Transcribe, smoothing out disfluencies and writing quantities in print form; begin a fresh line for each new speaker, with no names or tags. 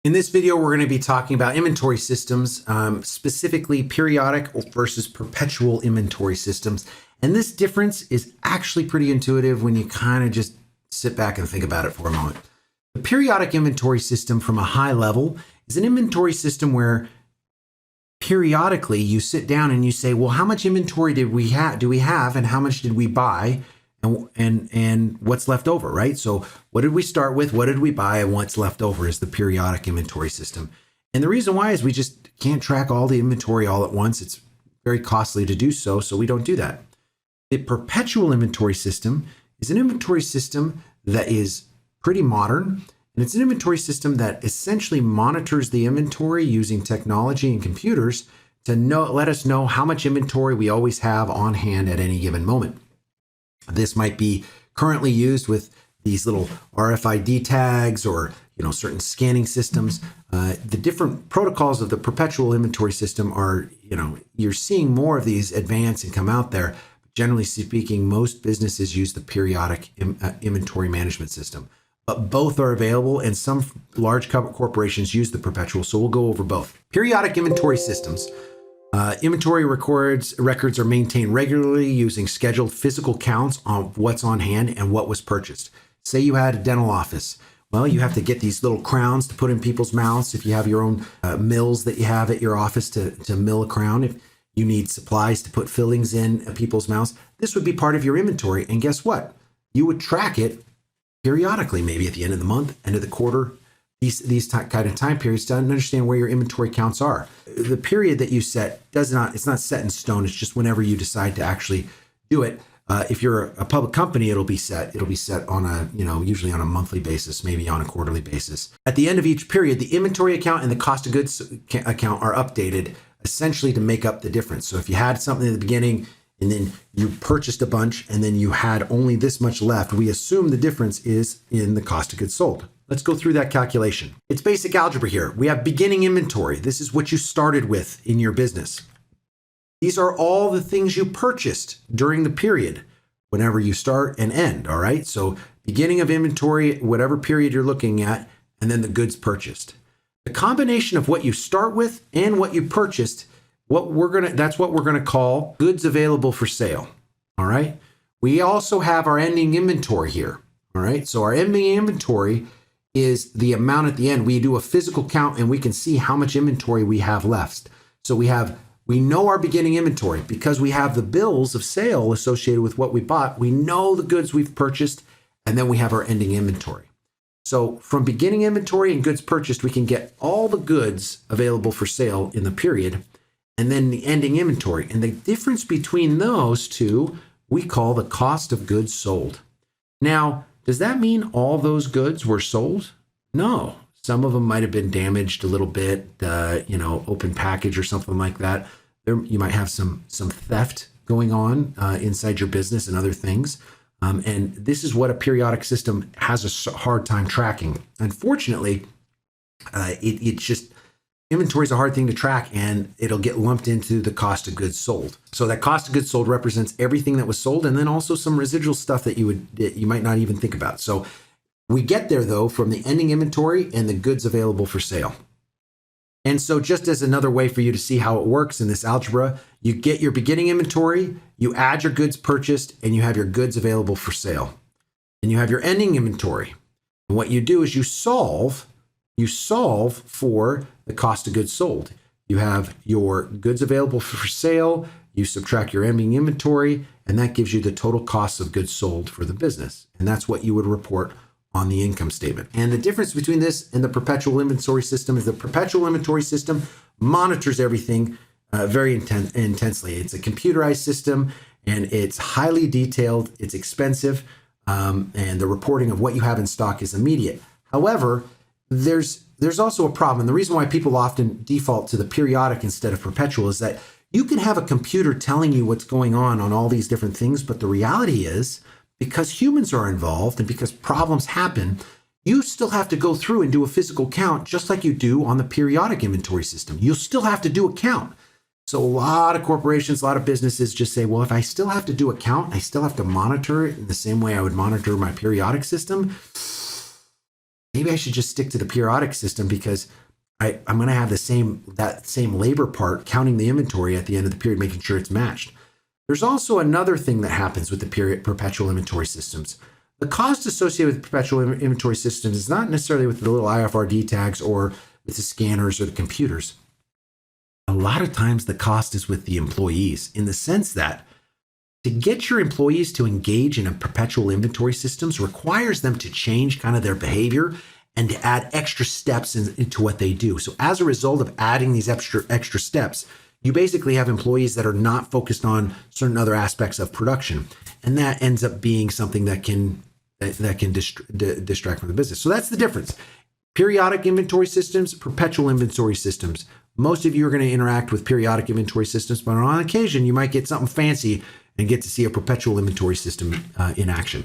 In this video, we're going to be talking about inventory systems, specifically periodic versus perpetual inventory systems. And this difference is actually pretty intuitive when you kind of just sit back and think about it for a moment. The periodic inventory system from a high level is an inventory system where periodically you sit down and you say, well, how much inventory do we have and how much did we buy? And what's left over, right? So what did we start with? What did we buy? And what's left over is the periodic inventory system. And the reason why is we just can't track all the inventory all at once. It's very costly to do so, so we don't do that. The perpetual inventory system is an inventory system that is pretty modern. And it's an inventory system that essentially monitors the inventory using technology and computers to let us know how much inventory we always have on hand at any given moment. This might be currently used with these little RFID tags or certain scanning systems. The different protocols of the perpetual inventory system are, you're seeing more of these advance and come out there. Generally speaking, most businesses use the periodic inventory management system. But both are available, and some large corporations use the perpetual, so we'll go over both. Periodic inventory systems. Inventory records are maintained regularly using scheduled physical counts on what's on hand and what was purchased. Say you had a dental office. Well, you have to get these little crowns to put in people's mouths. If you have your own mills that you have at your office to mill a crown, if you need supplies to put fillings in people's mouths, this would be part of your inventory. And guess what? You would track it periodically, maybe at the end of the month, end of the quarter, these kind of time periods to understand where your inventory counts are. The period that you set it's not set in stone. It's just whenever you decide to actually do it. If you're a public company, it'll be set on usually on a monthly basis, maybe on a quarterly basis. At the end of each period, the inventory account and the cost of goods account are updated essentially to make up the difference. So if you had something at the beginning and then you purchased a bunch and then you had only this much left, we assume the difference is in the cost of goods sold. Let's go through that calculation. It's basic algebra here. We have beginning inventory. This is what you started with in your business. These are all the things you purchased during the period, whenever you start and end, all right? So beginning of inventory, whatever period you're looking at, and then the goods purchased. The combination of what you start with and what you purchased, that's what we're gonna call goods available for sale, all right? We also have our ending inventory here, all right? So our ending inventory is the amount at the end. We do a physical count and we can see how much inventory we have left. So we know our beginning inventory because we have the bills of sale associated with what we bought. We know the goods we've purchased, and then we have our ending inventory. So from beginning inventory and goods purchased, we can get all the goods available for sale in the period, and then the ending inventory. And the difference between those two, we call the cost of goods sold. Now, does that mean all those goods were sold? No. Some of them might have been damaged a little bit, open package or something like that. You might have some theft going on inside your business and other things. And this is what a periodic system has a hard time tracking. Unfortunately, it's just inventory is a hard thing to track, and it'll get lumped into the cost of goods sold. So that cost of goods sold represents everything that was sold, and then also some residual stuff that you might not even think about. So we get there though from the ending inventory and the goods available for sale. And so just as another way for you to see how it works in this algebra, you get your beginning inventory, you add your goods purchased, and you have your goods available for sale. And you have your ending inventory. And what you do is you solve for the cost of goods sold. You have your goods available for sale, you subtract your ending inventory, and that gives you the total cost of goods sold for the business. And that's what you would report on the income statement. And the difference between this and the perpetual inventory system is the perpetual inventory system monitors everything very intensely. It's a computerized system, and it's highly detailed, it's expensive, and the reporting of what you have in stock is immediate. However, there's also a problem. The reason why people often default to the periodic instead of perpetual is that you can have a computer telling you what's going on all these different things, but the reality is, because humans are involved and because problems happen, you still have to go through and do a physical count just like you do on the periodic inventory system. You'll still have to do a count. So a lot of corporations, a lot of businesses just say, well, if I still have to do a count, I still have to monitor it in the same way I would monitor my periodic system. maybe I should just stick to the periodic system because I'm going to have that same labor part counting the inventory at the end of the period, making sure it's matched. There's also another thing that happens with the perpetual inventory systems. The cost associated with perpetual inventory systems is not necessarily with the little IFRD tags or with the scanners or the computers. A lot of times the cost is with the employees, in the sense that to get your employees to engage in a perpetual inventory systems requires them to change kind of their behavior and to add extra steps into what they do. So as a result of adding these extra steps, you basically have employees that are not focused on certain other aspects of production. And that ends up being something that can distract from the business. So that's the difference. Periodic inventory systems, perpetual inventory systems. Most of you are going to interact with periodic inventory systems, but on occasion, you might get something fancy and get to see a perpetual inventory system in action.